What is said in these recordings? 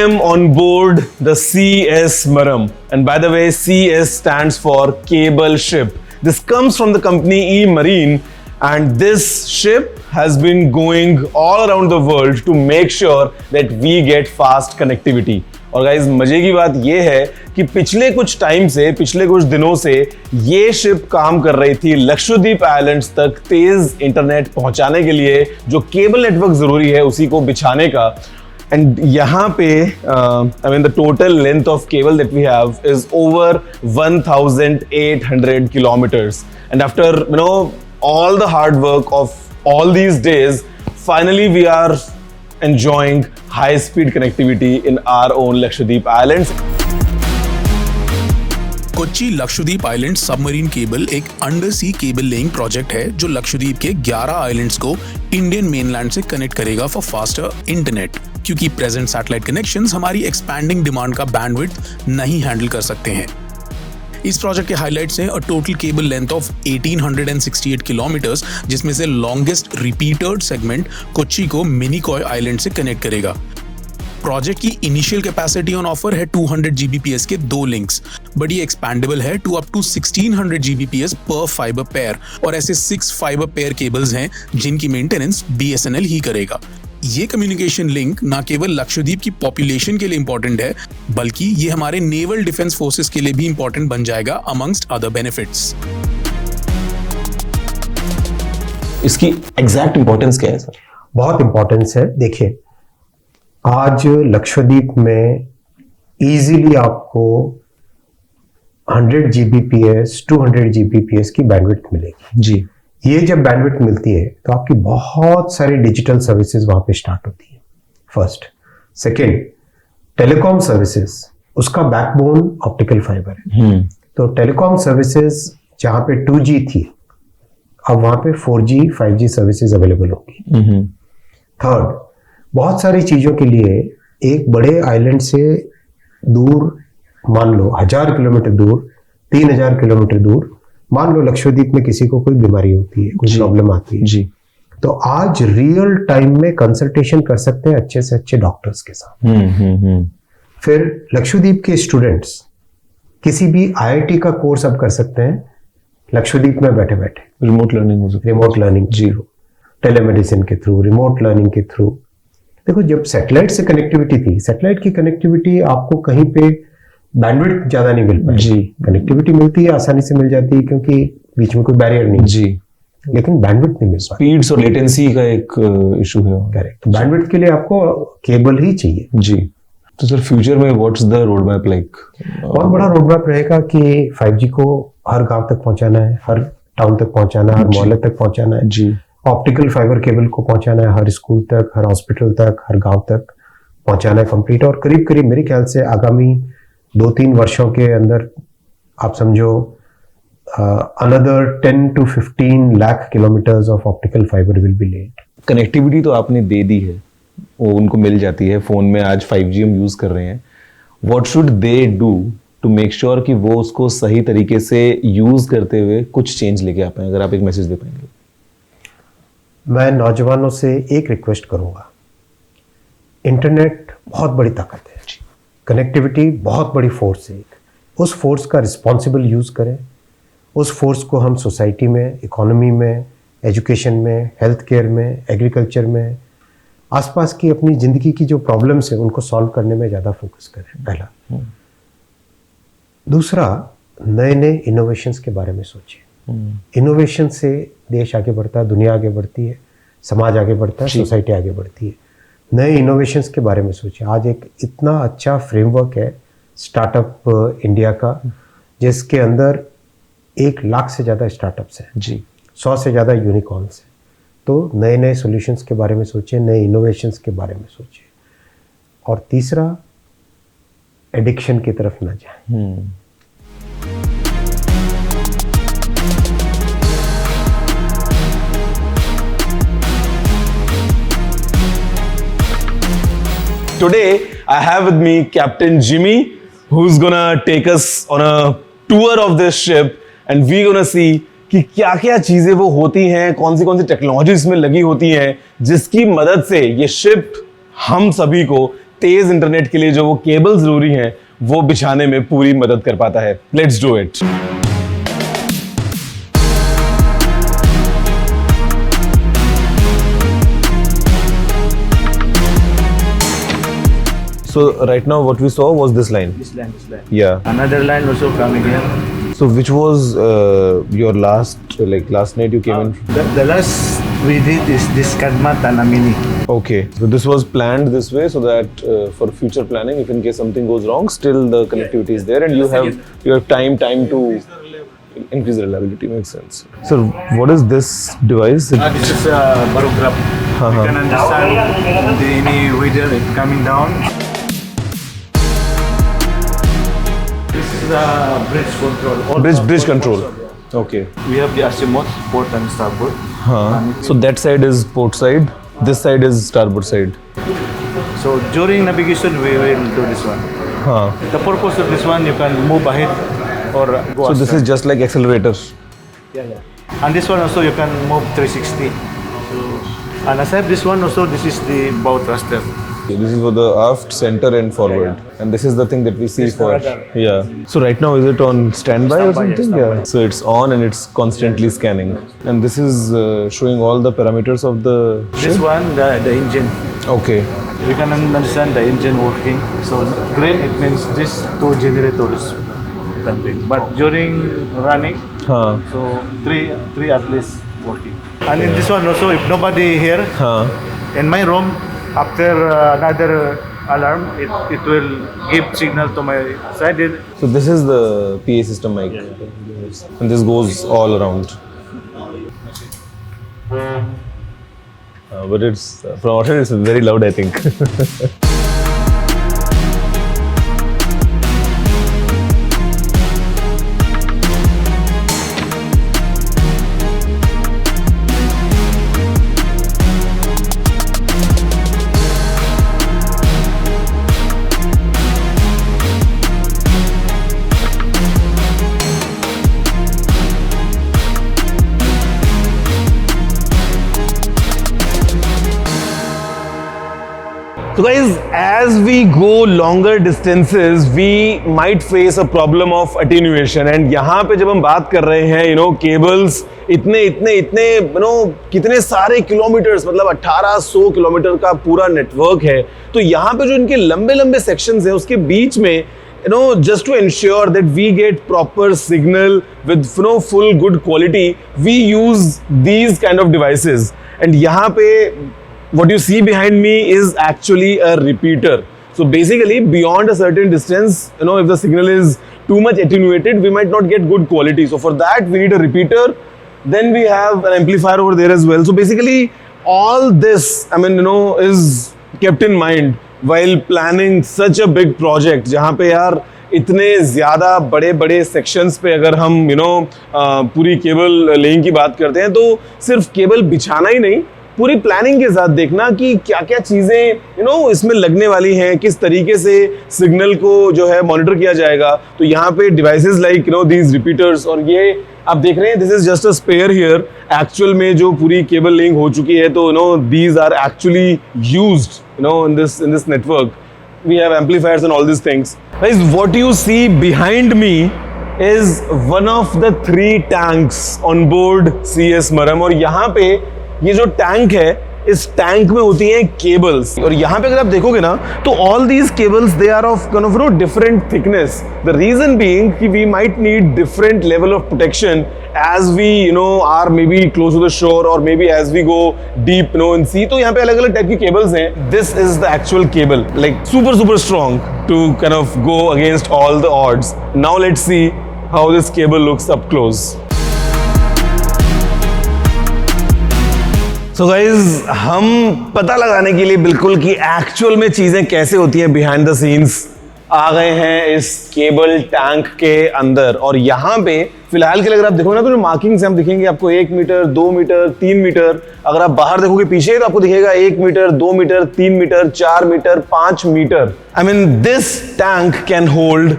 am on board the CS Maram, and by the way, CS stands for Cable Ship. This comes from the company E-Marine, and this ship has been going all around the world to make sure that we get fast connectivity. और guys मजे की बात ये है कि पिछले कुछ दिनों से ये शिप काम कर रही थी लक्षद्वीप आइलैंड्स तक तेज इंटरनेट पहुंचाने के लिए, जो केबल नेटवर्क जरूरी है उसी को बिछाने का। एंड यहाँ पे I mean the total length of cable that we have is over 1,800 kilometers. And after all the hard work of all these days, finally we are enjoying high-speed connectivity in our own Lakshadweep Islands. Kochi Lakshadweep island submarine cable एक under sea cable laying project है जो लक्षद्वीप के 11 islands को Indian mainland से connect करेगा for faster internet, क्योंकि present satellite connections हमारी expanding demand का बैंडविड्थ नहीं हैंडल कर सकते हैं। इस प्रोजेक्ट के हाइलाइट्स हैं a total cable length of 1868 kilometres, जिसमें से लॉन्गेस्ट रिपीटेड सेगमेंट कोच्चि को मिनिकॉय आइलैंड से कनेक्ट करेगा। प्रोजेक्ट की इनिशियल कैपेसिटी ऑन ऑफर है 200 Gbps के 2 लिंक्स, बट ये एक्सपैंडेबल है टू अप टू 1600 Gbps पर फाइबर पेयर, और ऐसे 6 फाइबर पेयर केबल्स हैं जिनकी मेंटेनेंस BSNL ही करेगा। ये कम्युनिकेशन लिंक ना केवल लक्षद्वीप की पॉपुलेशन के लिए इंपॉर्टेंट है, बल्कि ये हमारे नेवल डिफेंस फोर्सेस के लिए भी इंपॉर्टेंट बन जाएगा अमंगस्ट अदर बेनिफिट्स। इसकी एग्जैक्ट इंपॉर्टेंस क्या है सर? बहुत इंपॉर्टेंस है। देखिए, आज लक्षद्वीप में इजीली आपको 100 Gbps 200 Gbps की बैंडविड्थ मिलेगी जी। ये जब बैंडविड्थ मिलती है तो आपकी बहुत सारी डिजिटल सर्विसेज वहां पे स्टार्ट होती है। फर्स्ट, सेकंड, टेलीकॉम सर्विसेज, उसका बैकबोन ऑप्टिकल फाइबर है। तो टेलीकॉम सर्विसेज जहां पे 2G थी, अब वहां पे 4G 5G सर्विसेज अवेलेबल होगी। थर्ड, बहुत सारी चीजों के लिए एक बड़े आइलैंड से दूर, मान लो 1000 किलोमीटर दूर, 3000 किलोमीटर दूर, मान लो लक्षद्वीप में किसी को कोई बीमारी होती है, कोई प्रॉब्लम आती है जी, तो आज रियल टाइम में कंसल्टेशन कर सकते हैं अच्छे से अच्छे डॉक्टर्स के साथ। फिर लक्षद्वीप के स्टूडेंट्स किसी भी IIT का कोर्स अब कर सकते हैं लक्षद्वीप में बैठे बैठे। रिमोट लर्निंग हो सकती है। रिमोट लर्निंग जी, टेलीमेडिसिन के थ्रू, रिमोट लर्निंग के थ्रू। देखो, जब सैटेलाइट से कनेक्टिविटी थी, सैटेलाइट की कनेक्टिविटी आपको कहीं पे बैंडविड्थ ज्यादा नहीं मिल पाई जी। कनेक्टिविटी मिलती है, आसानी से मिल जाती है क्योंकि बीच में कोई बैरियर नहीं जी, लेकिन बैंडविड्थ नहीं मिल पाती। स्पीड्स और लेटेंसी का एक इशू है। करेक्ट। तो बैंडविड्थ के लिए आपको केबल ही चाहिए जी। तो सर फ्यूचर में what's the road map like? बहुत बड़ा रोड मैप रहेगा कि 5G को हर गांव तक पहुंचाना है, हर टाउन तक पहुंचाना है, हर मोहल्ले तक पहुंचाना है जी। ऑप्टिकल फाइबर केबल को पहुंचाना है हर स्कूल तक, हर हॉस्पिटल तक, हर गांव तक पहुंचाना है कंप्लीट। और करीब करीब मेरे ख्याल से आगामी 2-3 वर्षों के अंदर आप समझो another 10 to 15 lakh kilometers of optical fiber will be laid. Connectivity तो आपने दे दी है, वो उनको मिल जाती है फोन में। आज 5G हम यूज कर रहे हैं। What should they do to make sure कि वो उसको सही तरीके से यूज करते हुए कुछ चेंज लेके आ पाए? अगर आप एक मैसेज दे पाएंगे। मैं नौजवानों से एक रिक्वेस्ट करूंगा, इंटरनेट बहुत बड़ी ताकत है, कनेक्टिविटी बहुत बड़ी फोर्स है। उस फोर्स का रिस्पॉन्सिबल यूज करें। उस फोर्स को हम सोसाइटी में, इकोनॉमी में, एजुकेशन में, हेल्थ केयर में, एग्रीकल्चर में, आसपास की अपनी ज़िंदगी की जो प्रॉब्लम्स हैं उनको सॉल्व करने में ज़्यादा फोकस करें, पहला। दूसरा, नए नए इनोवेशंस के बारे में सोचिए। इनोवेशन से देश आगे बढ़ता है, दुनिया आगे बढ़ती है, समाज आगे बढ़ता है, सोसाइटी आगे बढ़ती है। नए इनोवेशंस के बारे में सोचिए। आज एक इतना अच्छा फ्रेमवर्क है स्टार्टअप इंडिया का, जिसके अंदर 1 लाख से ज़्यादा स्टार्टअप्स हैं जी, 100 से ज़्यादा यूनिकॉर्न्स हैं। तो नए नए सॉल्यूशंस के बारे में सोचिए, नए इनोवेशंस के बारे में सोचिए। और तीसरा, एडिक्शन की तरफ ना जाए। Today I have with me Captain Jimmy, who's gonna take us on a tour of this ship, and we're gonna see कि क्या क्या चीजें वो होती हैं, कौन सी टेक्नोलॉजी इसमें लगी होती हैं, जिसकी मदद से ये शिप हम सभी को तेज इंटरनेट के लिए जो वो केबल जरूरी हैं वो बिछाने में पूरी मदद कर पाता है। Let's do it. So right now what we saw was this line. This line. Yeah. Another line also coming here. So which was your last night you came in? The last we did is this Kadma Tanamini. Okay. So this was planned this way so that for future planning, if in case something goes wrong, still the connectivity is there and you have time to increase the reliability. Makes sense. So what is this device? This is a barograph. You can understand any weather it coming down. This is a bridge control. Bridge control. Okay. We have the azimuth, port and starboard. So that side is port side. This side is starboard side. So during navigation we will do this one. The purpose of this one, you can move ahead or go So this is just like accelerator. Yeah. And this one also you can move 360. And aside this one also, this is the bow thruster. This is for the aft, center and forward. And this is the thing that we see for... Yeah. So right now is it on standby or something? Yeah. So it's on and it's constantly scanning. And this is showing all the parameters of the This ship? one, the engine. Okay. We can understand the engine working. So green, it means these two generators. But during running, so three at least working. And in this one also, if nobody here, in my room, after another alarm, it will give signal to my side. So this is the PA system mic. And this goes all around. But it's, from outside it's very loud, I think. So guys, as we go longer distances, we might face a problem of attenuation. And यहाँ पे जब हम बात कर रहे हैं, cables इतने कितने सारे किलोमीटर्स, मतलब 1800 किलोमीटर का पूरा नेटवर्क है, तो यहाँ पे जो इनके लंबे सेक्शंस हैं उसके बीच में just to ensure that we get proper signal with full good quality, we use these kind of devices. And यहाँ पे what you see behind me is actually a repeater. So basically, beyond a certain distance, if the signal is too much attenuated, we might not get good quality. So for that, we need a repeater. Then we have an amplifier over there as well. So basically, all this, is kept in mind while planning such a big project. जहाँ पे यार इतने ज़्यादा बड़े sections पे अगर हम पूरी केबल लेइंग की बात करते हैं, तो सिर्फ केबल बिछाना ही नहीं, पूरी प्लानिंग के साथ देखना कि क्या क्या चीज़ें इसमें लगने वाली हैं, किस तरीके से सिग्नल को जो है मॉनिटर किया जाएगा. तो यहाँ पे डिवाइसेस लाइक दीज रिपीटर्स, और ये आप देख रहे हैं this is just a spare here. Actual में जो पूरी केबल लिंक हो चुकी है, तो these are actually used in this network. We have amplifiers and all these things. Guys, what you see behind me is one of the 3 tanks on board CS Maram. और यहाँ पे ये जो tank है, इस टैंक में होती हैं केबल्स, और यहाँ पे अगर आप देखोगे ना, तो all these cables they are of different thickness. The reason being कि we might need different level of protection as we are maybe close to the shore, or maybe as we go deep in sea. तो यहाँ पे अलग अलग type की cables हैं. This is the actual cable, like super strong to kind of go against all the odds. Now let's see how this cable looks up close. So guys, हम पता लगाने के लिए बिल्कुल कि एक्चुअल में चीजें कैसे होती हैं बिहाइंड द सीन्स आ गए हैं इस केबल टैंक के अंदर. और यहाँ पे फिलहाल के लिए अगर आप देखोगे ना, तो जो मार्किंग्स हम दिखेंगे आपको 1 मीटर, 2 मीटर, 3 मीटर. अगर आप बाहर देखोगे पीछे, तो आपको दिखेगा 1 meter, 2 meter, 3 meter, 4 meter, 5 meter. I mean, this tank can hold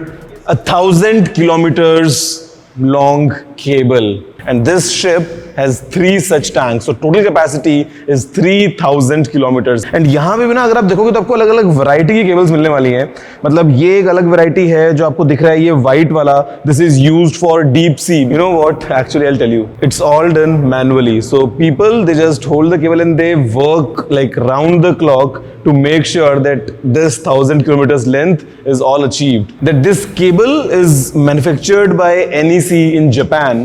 1000 kilometers long cable. And this ship has 3 such tanks. So total capacity is 3000 kilometers. And यहाँ पे भी ना अगर आप देखोगे तो आपको अलग अलग वैरायटी की केबल्स मिलने वाली हैं. मतलब ये एक अलग वैरायटी है जो आपको दिख रहा है, ये वाइट वाला. This is used for deep sea. You know what? Actually, I'll tell you. It's all done manually. So people, they just hold the cable and they work like round the clock to make sure that this 1000 kilometers length is all achieved. That this cable is manufactured by NEC in Japan.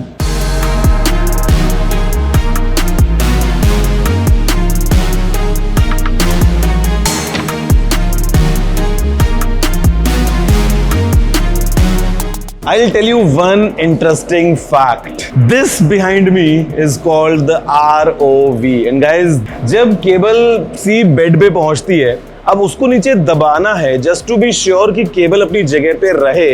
I'll tell you one interesting fact. This behind me is called the ROV. And guys, जब cable सी bed पे पहुंचती है, अब उसको नीचे दबाना है just to be sure कि केबल अपनी जगह पे रहे,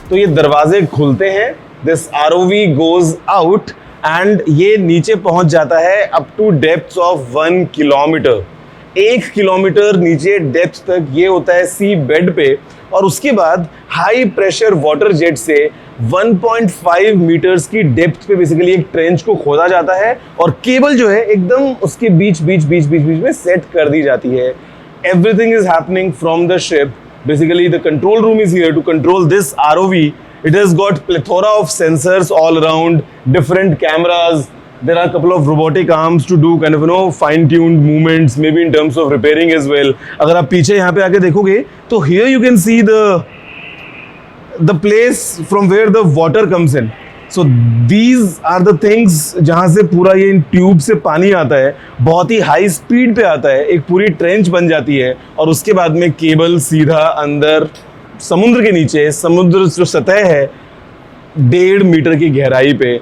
तो ये दरवाजे खुलते हैं. This ROV goes out and ये नीचे पहुंच जाता है up to depths of 1 kilometer. 1 kilometre नीचे डेप्थ तक ये होता है सी बेड पे. और उसके बाद हाई प्रेशर वाटर जेट से 1.5 मीटर्स की डेप्थ पे बेसिकली एक ट्रेंच को खोदा जाता है और केबल जो है एकदम उसके बीच में सेट कर दी जाती है. Everything is happening from the ship. Basically the control room is here to control this ROV. It has got plethora of sensors all around, different cameras. There are a couple of robotic arms to do kind of, you know, fine-tuned movements, maybe in terms of repairing as well. अगर आप पीछे यहाँ पे आके देखोगे तो here you can see the place from where the water comes in. So these are the things जहाँ से पूरा ये इन ट्यूब से पानी आता है, बहुत ही हाई स्पीड पे आता है, एक पूरी ट्रेंच बन जाती है और उसके बाद में केबल सीधा अंदर समुद्र के नीचे, समुद्र जो सतह है 1.5 मीटर की गहराई पे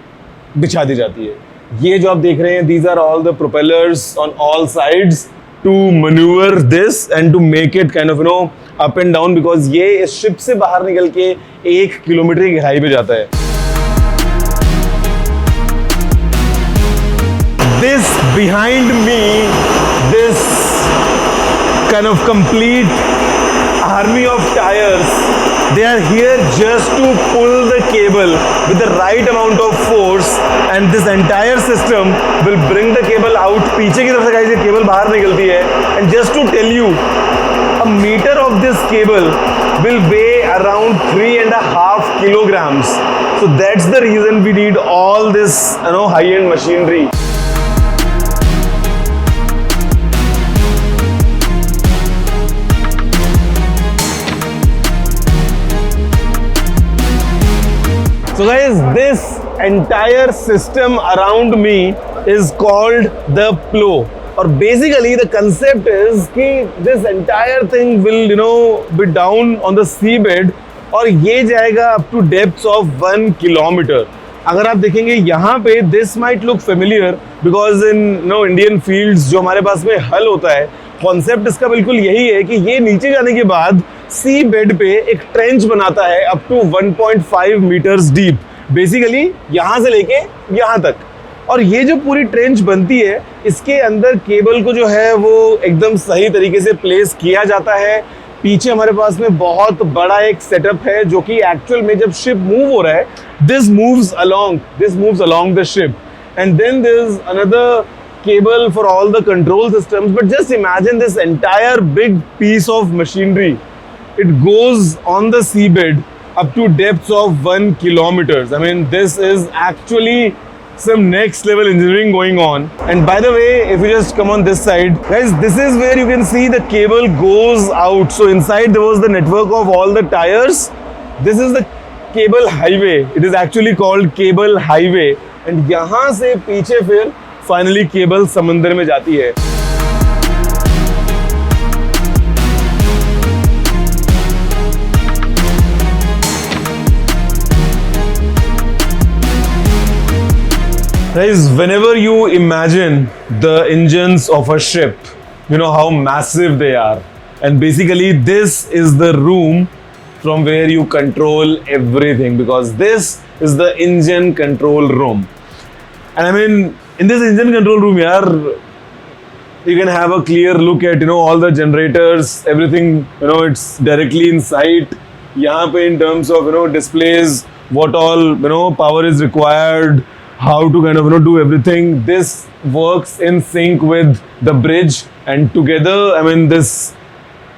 बिछा दी जाती है. ये जो आप देख रहे हैं, these are all the propellers on all sides to maneuver this and to make it kind of, you know, up and down, because ये इस शिप से बाहर निकल के 1 किलोमीटर की गहराई पे जाता है. This behind me, this kind of complete army of tires, they are here just to pull the cable with the right amount of force, and this entire system will bring the cable out. पीछे की तरफ से guys ये cable बाहर निकलती है, and just to tell you, a meter of this cable will weigh around 3.5 kilograms. So that's the reason we need all this, you know, high-end machinery. So guys, this entire system around me is called the plow. और basically the concept is कि this entire thing will, you know, be down on the seabed और ये जाएगा up to depths of 1 kilometer. अगर आप देखेंगे यहाँ पे this might look familiar because in, you know, Indian fields जो हमारे पास में हल होता है, कॉन्सेप्ट इसका बिल्कुल यही है कि ये नीचे जाने के बाद सी बेड पे एक ट्रेंच बनाता है up to 1.5 meters deep, basically यहाँ से लेके यहाँ तक. और ये जो पूरी ट्रेंच बनती है, इसके अंदर केबल को जो है वो एकदम सही तरीके से प्लेस किया जाता है. पीछे हमारे पास में बहुत बड़ा एक सेटअप है जो कि एक्चुअल में जब शिप मूव हो रहा है, this moves along the ship, and then there is another cable for all the control systems. But just imagine this entire big piece of machinery. It goes on the seabed up to depths of 1 kilometers. I mean, this is actually some next level engineering going on. And by the way, if you just come on this side, guys, this is where you can see the cable goes out. So inside there was the network of all the tires. This is the cable highway. It is actually called cable highway. And यहाँ से पीछे फिर finally cable समंदर में जाती है. Guys, whenever you imagine the engines of a ship, you know how massive they are, and basically this is the room from where you control everything, because this is the engine control room. And I mean, in this engine control room here, you can have a clear look at, you know, all the generators, everything, you know, it's directly in sight. यहाँ पे in terms of displays what all power is required, how to kind of do everything. This works in sync with the bridge, and together, I mean, this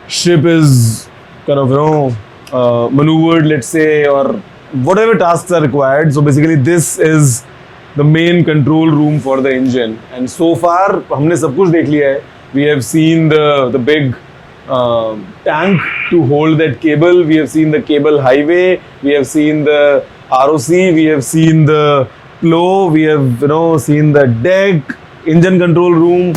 ship is kind of maneuvered, let's say, or whatever tasks are required. So basically, this is the main control room for the engine. And so far, हमने सब कुछ देख लिया है. We have seen the big tank to hold that cable. We have seen the cable highway. We have seen the ROC. We have seen the plow. We have seen the deck, engine control room.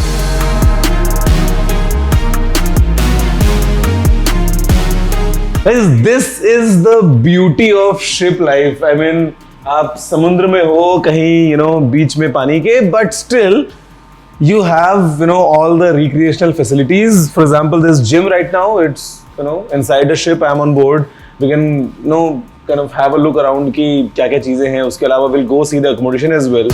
Guys, this is the beauty of ship life. I mean, आप समुद्र में हो कहीं बीच में पानी के, but still you have all the recreational facilities. For example, this gym right now, it's inside the ship. I'm on board. We can kind of have a look around कि क्या क्या चीजें हैं. उसके अलावा we'll go see the accommodation as well.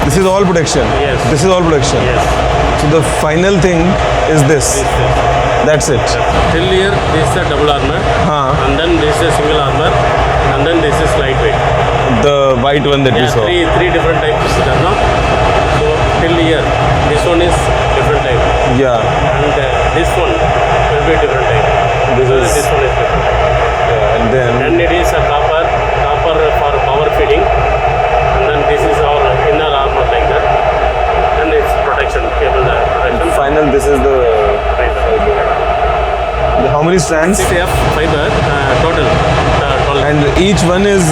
This is all protection. Yes. This is all protection. Yes. So the final thing is this. That's it. Till here, this is a double armor, and then this is a single armor, and then this is lightweight. The white one that you saw. Three different types is there, no? So till here, this one is different type, Yeah. and this one will be different type. This is- this one is different type. Yeah, and then And it is a copper for power feeding, and then this is our inner armor like that. Then it's protection, cable protection. final this is the how many strands? 6F fiber total. 12. And each one is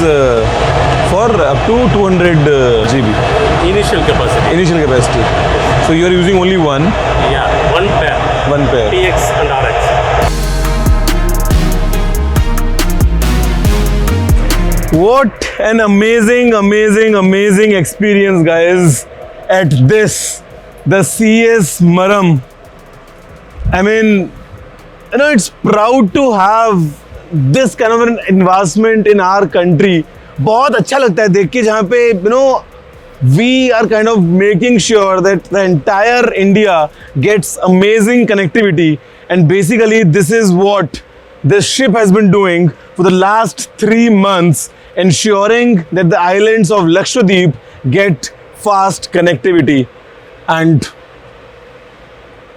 for up to 200 GB Initial capacity. initial capacity. So you are using only one Yeah, one pair. pair. TX and RX. What an amazing experience, guys, at this, the CS Maram. I mean, it's proud to have this kind of an investment in our country. बहुत अच्छा लगता है देख के, जहाँ पे we are kind of making sure that the entire India gets amazing connectivity, and basically this is what this ship has been doing for the last 3 months, ensuring that the islands of Lakshadweep get fast connectivity. And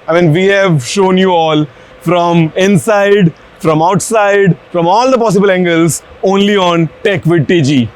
I mean, we have shown you all from inside, from outside, from all the possible angles, only on Tech with TG.